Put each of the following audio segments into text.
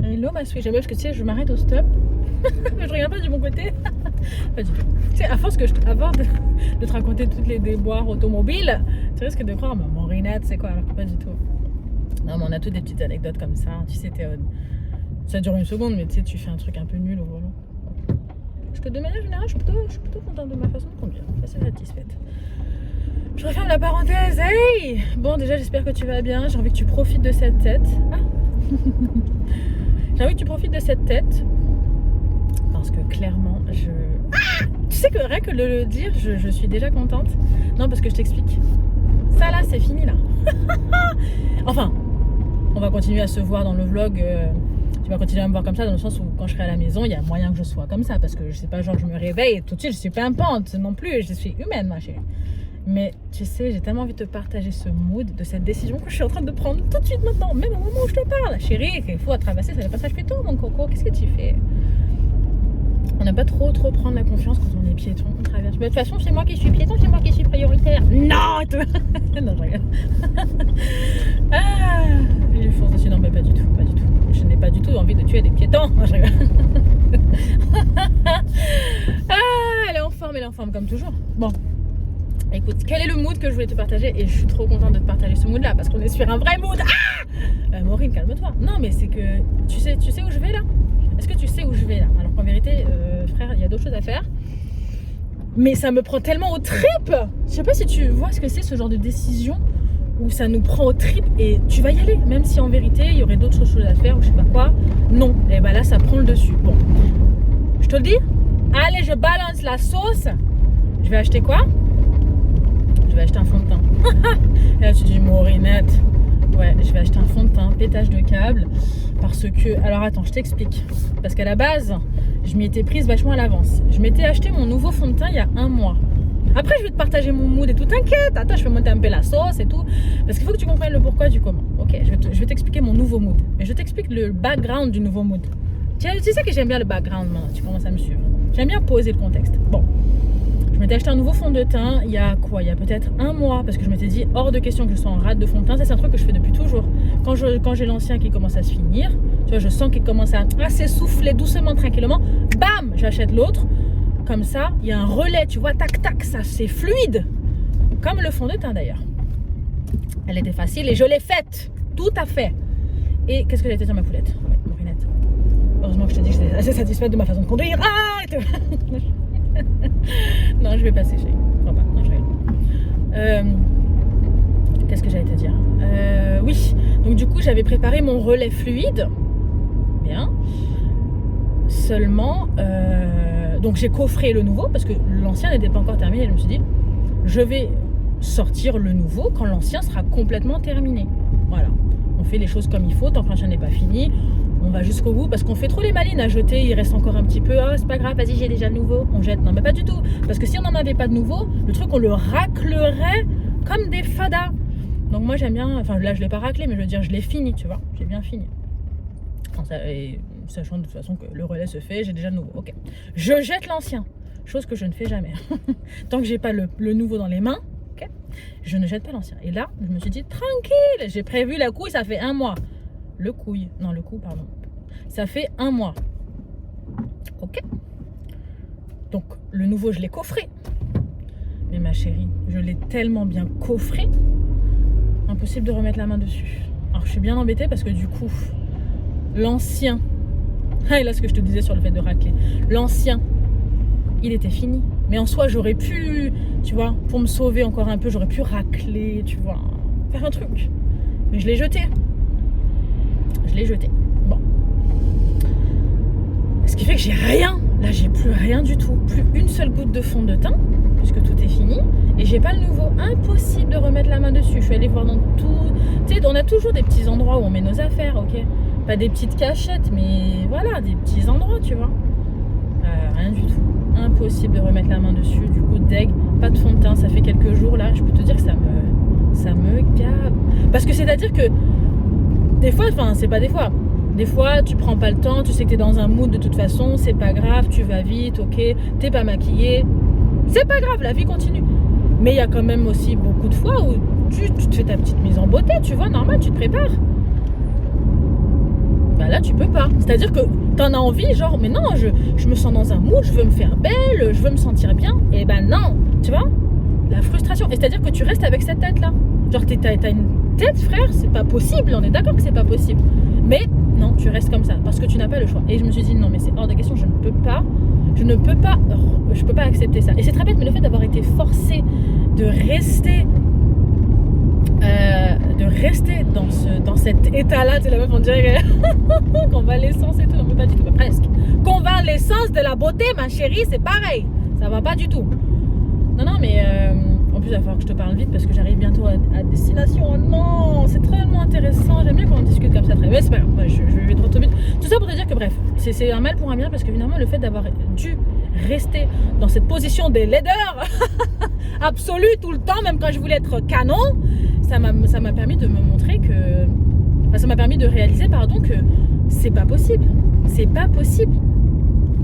Hello ma sweet, j'aime bien parce que tu sais, je m'arrête au stop. Mais je regarde pas du bon côté. Pas du tout. Tu sais, à force avant de te raconter toutes les déboires automobiles, tu risques de croire, mais Maureenette, c'est quoi? Alors que pas du tout. Non, mais on a toutes des petites anecdotes comme ça. Tu sais, ça dure une seconde, mais tu sais, tu fais un truc un peu nul au volant. Parce que de manière générale, je suis plutôt contente de ma façon de conduire. Assez satisfaite. Je referme la parenthèse. Hey! Bon, déjà, j'espère que tu vas bien. J'ai envie que tu profites de cette tête. Ah! J'ai envie que tu profites de cette tête. Parce que clairement, tu sais que rien que de le dire, je suis déjà contente. Non, parce que je t'explique. Ça là, c'est fini là. Enfin, on va continuer à se voir dans le vlog. Tu vas continuer à me voir comme ça dans le sens où quand je serai à la maison, il y a moyen que je sois comme ça. Parce que je sais pas, genre je me réveille et tout de suite, je suis pimpante non plus. Je suis humaine, ma chérie. Mais tu sais, j'ai tellement envie de te partager ce mood de cette décision que je suis en train de prendre tout de suite maintenant, même au moment où je te parle. Chérie, il faut traverser, c'est le passage piéton, mon coco. Qu'est-ce que tu fais? On n'a pas trop prendre la confiance quand on est piéton, on traverse. Mais de toute façon, c'est moi qui suis piéton, c'est moi qui suis prioritaire. Non, non, je rigole. Ah, je fonce dessus. Non, mais pas du tout, pas du tout. Je n'ai pas du tout envie de tuer des piétons. Non, je rigole. Ah, elle est en forme comme toujours. Bon. Écoute, quel est le mood que je voulais te partager? Et je suis trop contente de te partager ce mood là parce qu'on est sur un vrai mood. Ah, Maureen, calme-toi. Non, mais c'est que tu sais où je vais là? Est-ce que tu sais où je vais là? Alors qu'en vérité, frère, il y a d'autres choses à faire. Mais ça me prend tellement aux tripes. Je sais pas si tu vois ce que c'est, ce genre de décision où ça nous prend aux tripes et tu vas y aller. Même si en vérité, il y aurait d'autres choses à faire ou je sais pas quoi. Non. Et ben là, ça prend le dessus. Bon. Je te le dis. Allez, je balance la sauce. Je vais acheter quoi? Je vais acheter un fond de teint. Et là, tu dis, Maureenette. Ouais, je vais acheter un fond de teint, pétage de câble. Parce que, alors attends, je t'explique. Parce qu'à la base, je m'y étais prise vachement à l'avance. Je m'étais acheté mon nouveau fond de teint il y a 1 mois. Après, je vais te partager mon mood et tout. T'inquiète, attends, je vais monter un peu la sauce et tout. Parce qu'il faut que tu comprennes le pourquoi du comment. Ok, je vais t'expliquer mon nouveau mood. Mais je t'explique le background du nouveau mood. Tu sais que j'aime bien le background maintenant, tu commences à me suivre. J'aime bien poser le contexte. Bon. Je m'étais acheté un nouveau fond de teint il y a quoi? Il y a peut-être 1 mois parce que je m'étais dit hors de question que je sois en rate de fond de teint. Ça c'est un truc que je fais depuis toujours. Quand j'ai l'ancien qui commence à se finir, tu vois, je sens qu'il commence à s'essouffler doucement, tranquillement. Bam, j'achète l'autre. Comme ça, il y a un relais, tu vois, tac tac, ça c'est fluide. Comme le fond de teint d'ailleurs. Elle était facile et je l'ai faite, tout à fait. Et qu'est-ce que j'ai été dire ma poulette? Ouais, Maureenette. Heureusement que je te dis que j'étais assez satisfaite de ma façon de conduire. Ah, non, je vais passer, chérie. Non, je rigole. Qu'est-ce que j'allais te dire? Oui, donc du coup, j'avais préparé mon relais fluide. Bien. Seulement, donc j'ai coffré le nouveau parce que l'ancien n'était pas encore terminé. Je me suis dit, je vais sortir le nouveau quand l'ancien sera complètement terminé. Voilà. On fait les choses comme il faut, tant que l'ancien n'est pas fini. On va jusqu'au bout parce qu'on fait trop les malines à jeter, il reste encore un petit peu. Oh, c'est pas grave, vas-y, j'ai déjà le nouveau. On jette. Non, mais pas du tout. Parce que si on n'en avait pas de nouveau, le truc, on le raclerait comme des fadas. Donc, moi, j'aime bien. Enfin, là, je l'ai pas raclé, mais je veux dire, je l'ai fini, tu vois. J'ai bien fini. Et sachant de toute façon que le relais se fait, j'ai déjà le nouveau. Ok. Je jette l'ancien. Chose que je ne fais jamais. Tant que j'ai pas le nouveau dans les mains, ok, je ne jette pas l'ancien. Et là, je me suis dit, tranquille, j'ai prévu la couille, ça fait 1 mois. Le coup, pardon. Ça fait 1 mois. Ok. Donc, le nouveau, je l'ai coffré. Mais ma chérie, je l'ai tellement bien coffré, impossible de remettre la main dessus. Alors, je suis bien embêtée parce que du coup, l'ancien, et là, ce que je te disais sur le fait de racler, l'ancien, il était fini. Mais en soi, j'aurais pu, tu vois, pour me sauver encore un peu, j'aurais pu racler, tu vois, faire un truc. Mais je l'ai jeté. Je l'ai jeté. Bon. Ce qui fait que j'ai rien. Là, j'ai plus rien du tout. Plus une seule goutte de fond de teint, puisque tout est fini. Et j'ai pas le nouveau. Impossible de remettre la main dessus. Je suis allée voir dans tout. Tu sais, on a toujours des petits endroits où on met nos affaires, ok? Pas des petites cachettes, mais voilà, des petits endroits, tu vois. Rien du tout. Impossible de remettre la main dessus. Du coup, deg. Pas de fond de teint. Ça fait quelques jours là. Je peux te dire que ça me gave. Parce que c'est-à-dire que des fois, enfin, c'est pas des fois. Des fois, tu prends pas le temps, tu sais que t'es dans un mood de toute façon, c'est pas grave, tu vas vite, ok, t'es pas maquillée, c'est pas grave, la vie continue. Mais il y a quand même aussi beaucoup de fois où tu te fais ta petite mise en beauté, tu vois, normal, tu te prépares. Bah là, tu peux pas. C'est-à-dire que t'en as envie, genre, mais non, je me sens dans un mood, je veux me faire belle, je veux me sentir bien. Et ben non, tu vois, la frustration. Et c'est-à-dire que tu restes avec cette tête-là. Genre, t'as une tête, frère, c'est pas possible, on est d'accord que c'est pas possible. Mais non, tu restes comme ça, parce que tu n'as pas le choix. Et je me suis dit, non, mais c'est hors de question, je ne peux pas accepter ça. Et c'est très bête, mais le fait d'avoir été forcée de rester dans cet état-là, tu sais, la meuf, on dirait convalescence et tout, non mais pas du tout, mais presque. Convalescence de la beauté, ma chérie, c'est pareil, ça va pas du tout. Non, mais en plus, il va falloir que je te parle vite parce que j'arrive bientôt à destination. Oh non, c'est tellement intéressant, j'aime bien quand on discute comme ça, très bien, c'est pas grave, je vais trop vite. Tout ça pour te dire que bref, c'est un mal pour un bien parce que finalement, le fait d'avoir dû rester dans cette position de laideur absolue tout le temps, même quand je voulais être canon, ça m'a permis de me montrer que... Enfin, ça m'a permis de réaliser, que c'est pas possible. C'est pas possible.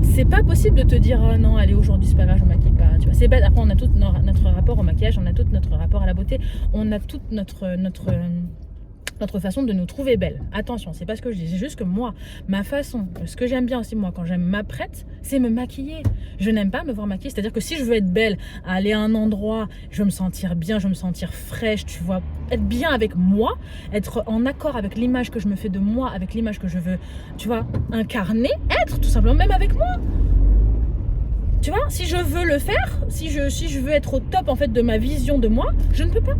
C'est pas possible de te dire oh non, allez, aujourd'hui c'est pas grave, je me maquille pas. Tu vois, c'est bête. Après, on a tout notre rapport au maquillage, on a tout notre rapport à la beauté, on a toute notre façon de nous trouver belle. Attention, c'est pas ce que je dis, c'est juste que moi, ma façon, ce que j'aime bien aussi moi quand j'aime m'apprête, c'est me maquiller. Je n'aime pas me voir maquiller, c'est-à-dire que si je veux être belle, aller à un endroit, je veux me sentir bien, je veux me sentir fraîche, tu vois, être bien avec moi, être en accord avec l'image que je me fais de moi, avec l'image que je veux, tu vois, incarner, être tout simplement, même avec moi. Tu vois, si je veux le faire, si je veux être au top en fait de ma vision de moi, je ne peux pas.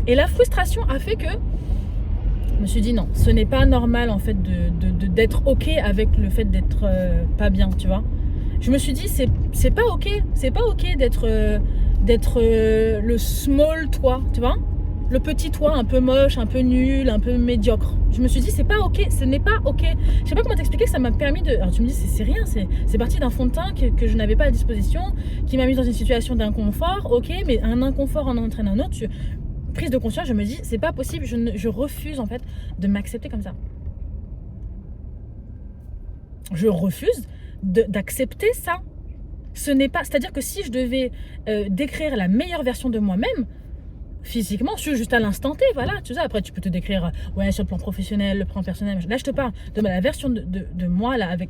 Et la frustration a fait que je me suis dit non, ce n'est pas normal en fait d'être ok avec le fait d'être pas bien, tu vois. Je me suis dit c'est pas ok d'être le small toi, tu vois, le petit toi un peu moche, un peu nul, un peu médiocre. Je me suis dit c'est pas ok, ce n'est pas ok. Je sais pas comment t'expliquer que ça m'a permis de... Alors tu me dis c'est rien, c'est parti d'un fond de teint que je n'avais pas à disposition, qui m'a mis dans une situation d'inconfort, ok, mais un inconfort en entraîne un autre. Prise de conscience, je me dis c'est pas possible, je refuse en fait de m'accepter comme ça. Je refuse d'accepter ça. Ce n'est pas, c'est-à-dire que si je devais décrire la meilleure version de moi-même, physiquement, juste à l'instant T, voilà, tu sais, après tu peux te décrire ouais, sur le plan professionnel, le plan personnel, là je te parle de la version de moi là avec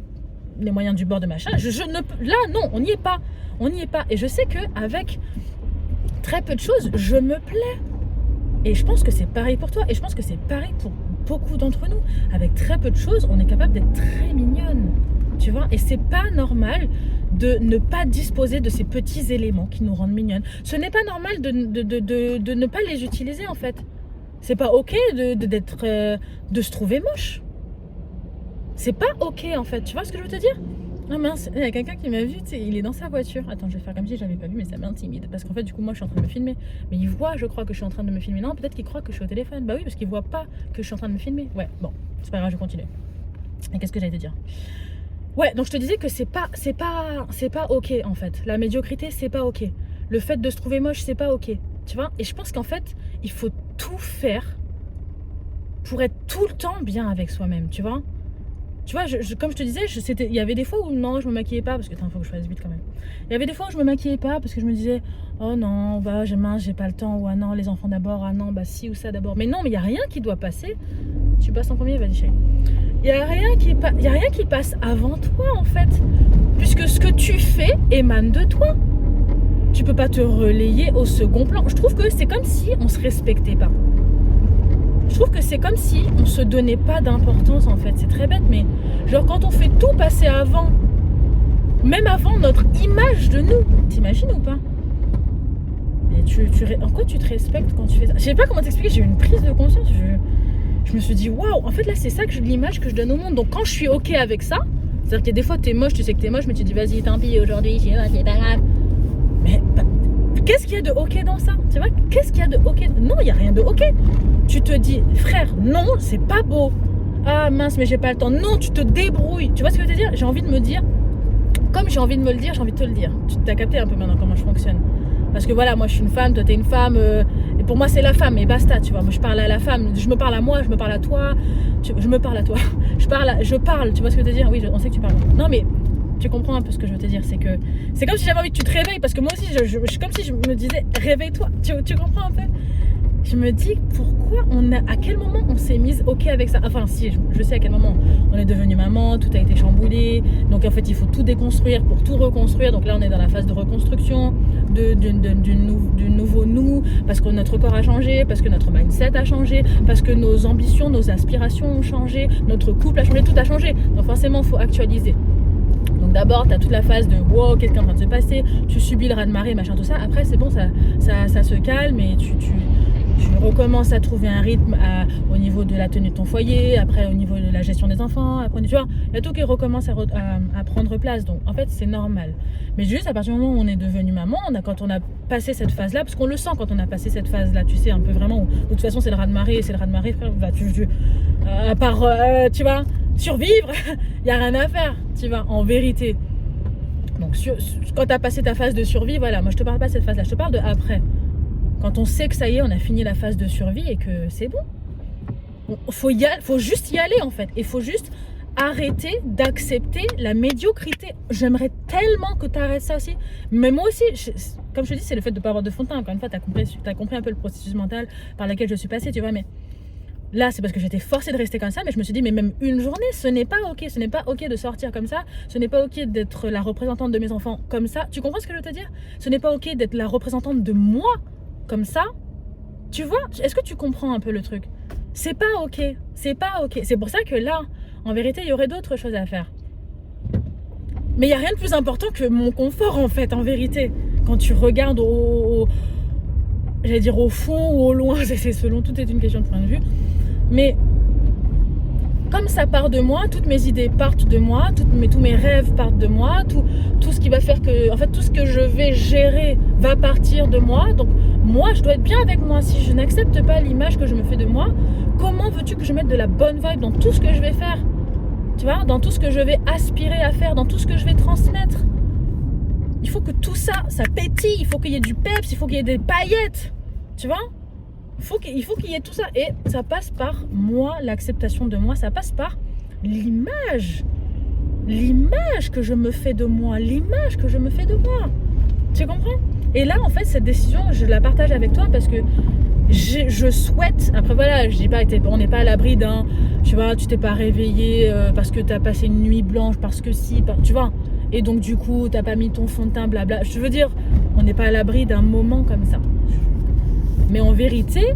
les moyens du bord de machin, là non, on n'y est pas, et je sais qu'avec très peu de choses, je me plais. Et je pense que c'est pareil pour toi. Et je pense que c'est pareil pour beaucoup d'entre nous. Avec très peu de choses, on est capable d'être très mignonne. Tu vois ? Et c'est pas normal de ne pas disposer de ces petits éléments qui nous rendent mignonnes. Ce n'est pas normal de ne pas les utiliser en fait. C'est pas ok de se trouver moche. C'est pas ok en fait. Tu vois ce que je veux te dire ? Ah mince, il y a quelqu'un qui m'a vu, tu sais, il est dans sa voiture. Attends, je vais faire comme si je l'avais pas vu, mais ça m'intimide. Parce qu'en fait, du coup, moi, je suis en train de me filmer. Mais il voit, je crois, que je suis en train de me filmer. Non, peut-être qu'il croit que je suis au téléphone. Bah oui, parce qu'il voit pas que je suis en train de me filmer. Ouais, bon, c'est pas grave, je continue. Et qu'est-ce que j'allais te dire ? Ouais, donc je te disais que c'est pas ok, en fait. La médiocrité, c'est pas ok. Le fait de se trouver moche, c'est pas ok. Tu vois ? Et je pense qu'en fait, il faut tout faire pour être tout le temps bien avec soi-même, tu vois ? Tu vois, comme je te disais, il y avait des fois où non, je me maquillais pas, parce que il faut que je fasse vite quand même. Il y avait des fois où je me maquillais pas parce que je me disais oh non, bah j'ai pas le temps, ou ah non, les enfants d'abord, ah non, bah si ou ça d'abord. Mais non, mais il y a rien qui doit passer. Tu passes en premier, vas-y chérie. Il y a rien qui passe avant toi en fait, puisque ce que tu fais émane de toi. Tu peux pas te relayer au second plan. Je trouve que c'est comme si on se respectait pas. Je trouve que c'est comme si on se donnait pas d'importance en fait, c'est très bête, mais genre quand on fait tout passer avant, même avant notre image de nous, t'imagines ou pas ? Mais en quoi tu te respectes quand tu fais ça ? Je sais pas comment t'expliquer, j'ai eu une prise de conscience, je me suis dit waouh, en fait là c'est ça l'image que je donne au monde, donc quand je suis ok avec ça, c'est-à-dire que des fois t'es moche, tu sais que t'es moche, mais tu dis vas-y tant pis aujourd'hui, c'est pas grave, mais qu'est-ce qu'il y a de ok dans ça ? Tu vois, qu'est-ce qu'il y a de ok ? Non, il n'y a rien de ok. Tu te dis, frère, non, c'est pas beau. Ah mince, mais j'ai pas le temps. Non, tu te débrouilles. Tu vois ce que je veux te dire ? J'ai envie de me dire, comme j'ai envie de me le dire, j'ai envie de te le dire. Tu t'as capté un peu maintenant comment je fonctionne. Parce que voilà, moi je suis une femme, toi t'es une femme. Et pour moi c'est la femme, et basta, tu vois. Moi je parle à la femme, je me parle à moi, je me parle à toi. Je me parle à toi. Je parle, tu vois ce que je veux te dire ? Oui, on sait que tu parles. Non mais... Tu comprends un peu ce que je veux te dire, c'est comme si j'avais envie que tu te réveilles, parce que moi aussi, comme si je me disais, réveille-toi, tu comprends un peu ? je me dis pourquoi à quel moment on s'est mise ok avec ça. Enfin si, je sais à quel moment on est devenu maman, tout a été chamboulé, donc en fait il faut tout déconstruire pour tout reconstruire. Donc là on est dans la phase de reconstruction du nouveau nous, parce que notre corps a changé, parce que notre mindset a changé, parce que nos ambitions, nos aspirations ont changé, notre couple a changé, tout a changé. Donc forcément il faut actualiser. Donc d'abord, tu as toute la phase de wow, qu'est-ce qui est en train de se passer, tu subis le raz-de-marée, machin, tout ça. Après, c'est bon, ça se calme et tu recommences à trouver un rythme au niveau de la tenue de ton foyer, après au niveau de la gestion des enfants, après, tu vois, il y a tout qui recommence à prendre place. Donc en fait, c'est normal. Mais juste à partir du moment où on est devenu maman, quand on a passé cette phase-là, parce qu'on le sent quand on a passé cette phase-là, tu sais, un peu vraiment, où, de toute façon, c'est le raz-de-marée, frère, bah, à part, tu vois, survivre, il n'y a rien à faire, tu vois, en vérité. Donc quand tu as passé ta phase de survie, voilà, moi je te parle pas de cette phase-là, je te parle de après. Quand on sait que ça y est, on a fini la phase de survie et que c'est bon. Faut juste y aller en fait. Il faut juste arrêter d'accepter la médiocrité. J'aimerais tellement que tu arrêtes ça aussi. Mais moi aussi, comme je te dis, c'est le fait de ne pas avoir de fond de teint. Encore une fois, tu as compris un peu le processus mental par lequel je suis passée, tu vois, mais là, c'est parce que j'étais forcée de rester comme ça, mais je me suis dit, mais même une journée, ce n'est pas ok. Ce n'est pas ok de sortir comme ça. Ce n'est pas ok d'être la représentante de mes enfants comme ça. Tu comprends ce que je veux te dire? Ce n'est pas ok d'être la représentante de moi comme ça. Tu vois? Est-ce que tu comprends un peu le truc? C'est pas ok. C'est pas ok. C'est pour ça que là, en vérité, il y aurait d'autres choses à faire. Mais il n'y a rien de plus important que mon confort, en fait, en vérité. Quand tu regardes j'allais dire au fond ou au loin, c'est selon, tout est une question de point de vue. Mais comme ça part de moi, toutes mes idées partent de moi, tous mes rêves partent de moi, tout ce qui va faire que, en fait, tout ce que je vais gérer va partir de moi. Donc moi, je dois être bien avec moi. Si je n'accepte pas l'image que je me fais de moi, comment veux-tu que je mette de la bonne vibe dans tout ce que je vais faire? Tu vois, dans tout ce que je vais aspirer à faire, dans tout ce que je vais transmettre. Il faut que tout ça pétille, il faut qu'il y ait du peps, il faut qu'il y ait des paillettes, tu vois. Il faut qu'il y ait tout ça. Et ça passe par moi, l'acceptation de moi, ça passe par l'image que je me fais de moi, l'image que je me fais de moi. Tu comprends? Et là, en fait, cette décision, je la partage avec toi parce que je souhaite, après voilà, je dis pas, on n'est pas à l'abri d'un, tu vois, tu t'es pas réveillé parce que tu as passé une nuit blanche, parce que si, tu vois. Et donc du coup, t'as pas mis ton fond de teint, blabla. Je veux dire, on n'est pas à l'abri d'un moment comme ça. Mais en vérité,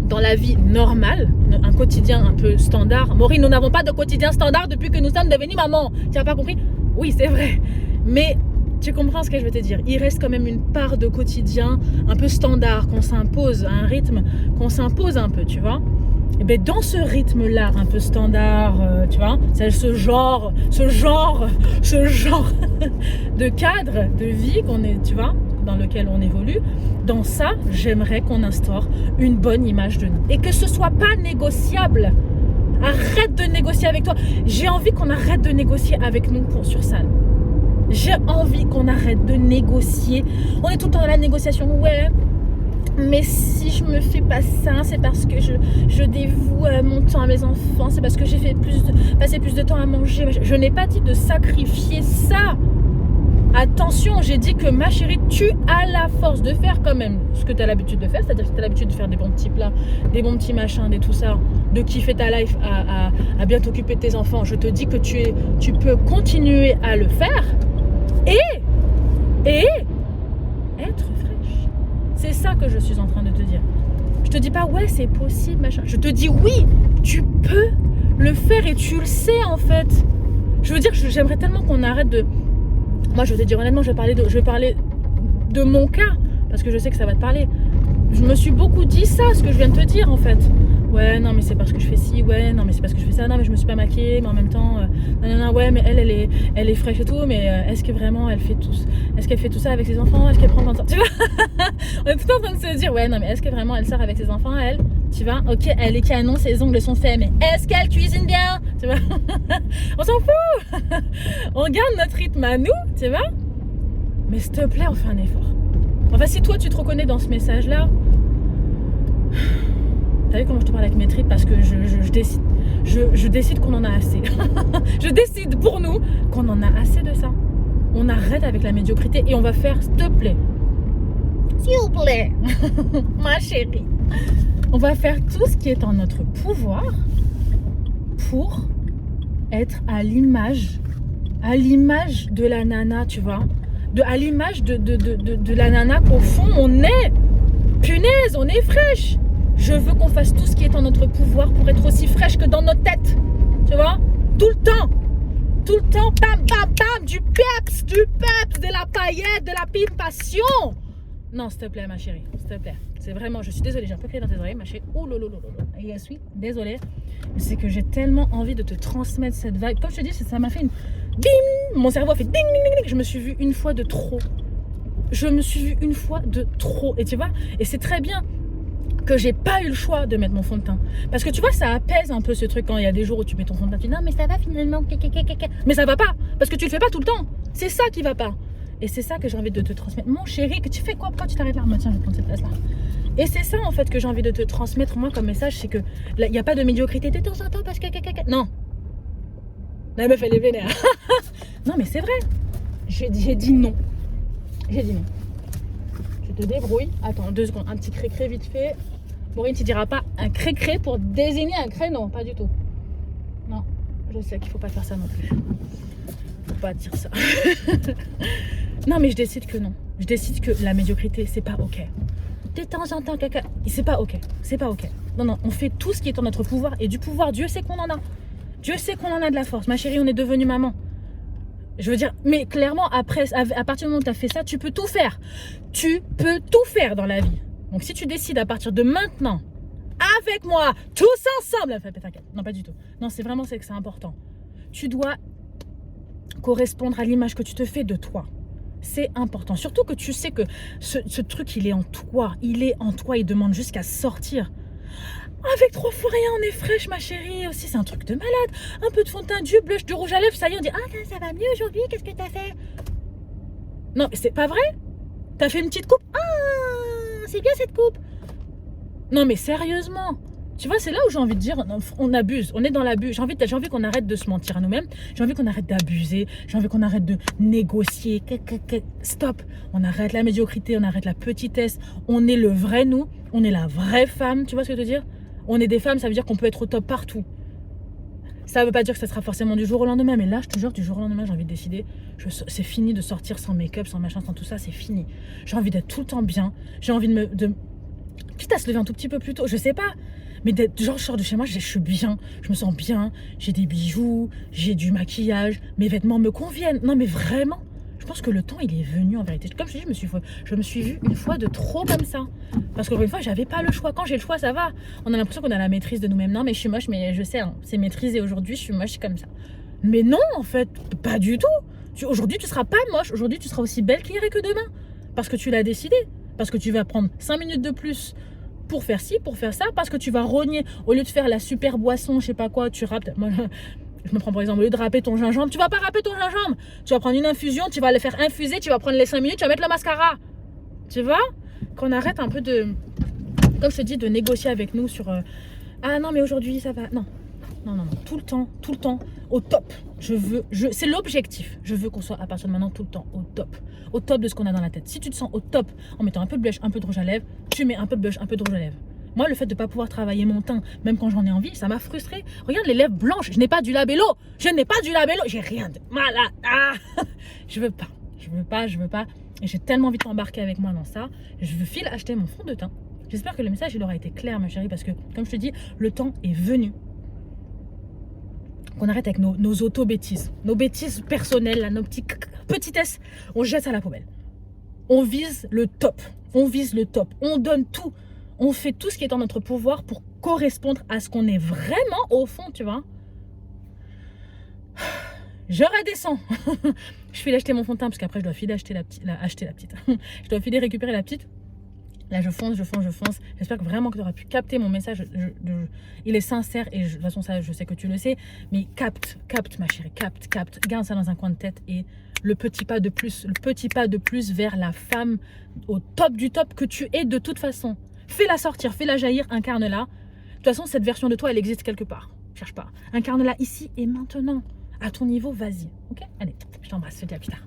dans la vie normale, un quotidien un peu standard. Maureen, nous n'avons pas de quotidien standard depuis que nous sommes devenus maman. Tu n'as pas compris? Oui, c'est vrai. Mais tu comprends ce que je veux te dire. Il reste quand même une part de quotidien un peu standard qu'on s'impose, un rythme qu'on s'impose un peu, tu vois. Et bien dans ce rythme-là, un peu standard, tu vois, c'est ce genre de cadre de vie qu'on est, tu vois, dans lequel on évolue. Dans ça, j'aimerais qu'on instaure une bonne image de nous. Et que ce soit pas négociable. Arrête de négocier avec toi. J'ai envie qu'on arrête de négocier avec nous sur ça. J'ai envie qu'on arrête de négocier. On est tout le temps dans la négociation. Ouais. Mais si je me fais pas ça, c'est parce que je dévoue mon temps à mes enfants, c'est parce que j'ai fait passer plus de temps à manger. Je n'ai pas dit de sacrifier ça. Attention, j'ai dit que ma chérie, tu as la force de faire quand même ce que tu as l'habitude de faire, c'est-à-dire que tu as l'habitude de faire des bons petits plats, des bons petits machins, des tout ça, de kiffer ta life, à bien t'occuper de tes enfants. Je te dis que tu peux continuer à le faire et être fraîche. C'est ça que je suis en train de te dire. Je te dis pas ouais c'est possible machin. Je te dis oui, tu peux le faire et tu le sais en fait. Je veux dire, j'aimerais tellement qu'on arrête de. Moi je vais te dire honnêtement, je vais parler de mon cas parce que je sais que ça va te parler. Je me suis beaucoup dit ça, ce que je viens de te dire en fait. Ouais non mais c'est parce que je fais ci, ouais non mais c'est parce que je fais ça, non mais je me suis pas maquillée, mais en même temps non ouais mais elle est fraîche et tout, mais est-ce que vraiment elle fait tout ça avec ses enfants, est-ce qu'elle prend soin de ça, tu vois? On est tout en train de se dire ouais non mais est-ce que vraiment elle sort avec ses enfants, elle, tu vois? Ok, elle est canon, ses ongles sont faits, mais est-ce qu'elle cuisine bien, tu vois? On s'en fout. On garde notre rythme à nous, tu vois? Mais s'il te plaît, on fait un effort. Enfin si toi tu te reconnais dans ce message là, t'as vu comment je te parle avec mes tripes, parce que je décide qu'on en a assez. Je décide pour nous qu'on en a assez de ça. On arrête avec la médiocrité et on va faire, s'il te plaît. S'il vous plaît. Ma chérie. On va faire tout ce qui est en notre pouvoir pour être à l'image de la nana, tu vois, à l'image de la nana qu'au fond on est. Punaise, on est fraîche. Je veux qu'on fasse tout ce qui est en notre pouvoir pour être aussi fraîche que dans notre tête, tu vois, tout le temps, bam, bam, bam, du peps, de la paillette, de la pimpation. Non, s'il te plaît, ma chérie, s'il te plaît. C'est vraiment, je suis désolée, j'ai un peu crié dans tes oreilles, ma chérie. Oh lolo, je suis désolée. Mais c'est que j'ai tellement envie de te transmettre cette vibe. Comme je te dis, ça m'a fait une bim. Mon cerveau a fait ding, ding, ding, ding. Je me suis vue une fois de trop. Et tu vois, et c'est très bien que j'ai pas eu le choix de mettre mon fond de teint. Parce que tu vois, ça apaise un peu ce truc quand il y a des jours où tu mets ton fond de teint. Tu dis non, mais ça va finalement. Mais ça va pas. Parce que tu le fais pas tout le temps. C'est ça qui va pas. Et c'est ça que j'ai envie de te transmettre. Mon chéri, que tu fais quoi? Pourquoi tu t'arrêtes là? Tiens, je vais prendre cette place là. Et c'est ça en fait que j'ai envie de te transmettre moi comme message. C'est que il n'y a pas de médiocrité de temps en temps parce que. Non. La meuf, elle est vénère. Non, mais c'est vrai. J'ai dit non. J'ai dit non. Tu te débrouilles. Attends, 2 secondes. Un petit cré-cré vite fait. Maureen, tu diras pas un cré-cré pour désigner un créneau. Pas du tout. Non, je sais qu'il faut pas faire ça non plus. Faut pas dire ça. Non, mais je décide que non. Je décide que la médiocrité, c'est pas ok. De temps en temps, caca, c'est pas ok. C'est pas ok. Non, on fait tout ce qui est en notre pouvoir. Et du pouvoir, Dieu sait qu'on en a. Dieu sait qu'on en a de la force. Ma chérie, on est devenue maman. Je veux dire, mais clairement, après, à partir du moment où tu as fait ça, tu peux tout faire. Tu peux tout faire dans la vie. Donc, si tu décides à partir de maintenant, avec moi, tous ensemble, non, pas du tout. Non, c'est vraiment que c'est important. Tu dois correspondre à l'image que tu te fais de toi. C'est important. Surtout que tu sais que ce truc, il est en toi. Il est en toi. Il demande juste qu'à sortir. Avec 3 fois rien, on est fraîche, ma chérie. Aussi, c'est un truc de malade. Un peu de fond de teint, du blush, du rouge à lèvres. Ça y est, on dit ah, ça va mieux aujourd'hui. Qu'est-ce que t'as fait? Non, mais c'est pas vrai. T'as fait une petite coupe. Ah, c'est bien cette coupe. Non, mais sérieusement. Tu vois, c'est là où j'ai envie de dire, on abuse, on est dans l'abus. J'ai envie qu'on arrête de se mentir à nous-mêmes. J'ai envie qu'on arrête d'abuser. J'ai envie qu'on arrête de négocier. Stop. On arrête la médiocrité, on arrête la petitesse. On est le vrai nous. On est la vraie femme. Tu vois ce que je veux dire? On est des femmes, ça veut dire qu'on peut être au top partout. Ça veut pas dire que ça sera forcément du jour au lendemain. Mais là, je te jure, du jour au lendemain, j'ai envie de décider. C'est fini de sortir sans make-up, sans machin, sans tout ça. C'est fini. J'ai envie d'être tout le temps bien. J'ai envie quitte à se lever un tout petit peu plus tôt, je sais pas. Mais genre, je sors de chez moi, je suis bien, je me sens bien, j'ai des bijoux, j'ai du maquillage, mes vêtements me conviennent. Non, mais vraiment, je pense que le temps, il est venu en vérité. Comme je te dis, je me suis vue une fois de trop comme ça. Parce qu'une fois, j'avais pas le choix. Quand j'ai le choix, ça va. On a l'impression qu'on a la maîtrise de nous-mêmes. Non, mais je suis moche, mais je sais, hein, c'est maîtrisé. Aujourd'hui, je suis moche comme ça. Mais non, en fait, pas du tout. Aujourd'hui, tu seras pas moche. Aujourd'hui, tu seras aussi belle qu'hier et que demain. Parce que tu l'as décidé. Parce que tu vas prendre 5 minutes de plus pour faire ci, pour faire ça, parce que tu vas rogner, au lieu de faire la super boisson, je sais pas quoi, tu râpes. Moi, je me prends par exemple, au lieu de râper ton gingembre, tu vas pas râper ton gingembre. Tu vas prendre une infusion, tu vas le faire infuser, tu vas prendre les 5 minutes, tu vas mettre le mascara. Tu vois? Qu'on arrête un peu de, comme je te dis, de négocier avec nous sur ah non, mais aujourd'hui ça va. Non, tout le temps, au top. C'est l'objectif. Je veux qu'on soit à partir de maintenant tout le temps au top de ce qu'on a dans la tête. Si tu te sens au top en mettant un peu de blush, un peu de rouge à lèvres, tu mets un peu de blush, un peu de rouge à lèvres. Moi, le fait de ne pas pouvoir travailler mon teint, même quand j'en ai envie, ça m'a frustrée. Regarde les lèvres blanches, je n'ai pas du labello. J'ai rien de malade. Ah, je veux pas. Et j'ai tellement envie de t'embarquer avec moi dans ça. Je veux filer acheter mon fond de teint. J'espère que le message il aura été clair, ma chérie, parce que comme je te dis, le temps est venu. Qu'on arrête avec nos auto-bêtises, nos bêtises personnelles, là, nos petitesses, on jette ça à la poubelle. On vise le top, on donne tout, on fait tout ce qui est en notre pouvoir pour correspondre à ce qu'on est vraiment au fond, tu vois. Je redescends. Je file acheter mon fond de teint parce qu'après je dois filer acheter la petite. Je dois filer récupérer la petite. Là, je fonce. J'espère que vraiment que tu auras pu capter mon message. Il est sincère et de toute façon, ça, je sais que tu le sais. Mais capte, ma chérie, capte. Garde ça dans un coin de tête et le petit pas de plus vers la femme au top du top que tu es de toute façon. Fais-la sortir, fais-la jaillir, incarne-la. De toute façon, cette version de toi, elle existe quelque part. Cherche pas. Incarne-la ici et maintenant. À ton niveau, vas-y. Ok? Allez, je t'embrasse. Je te dis à plus tard.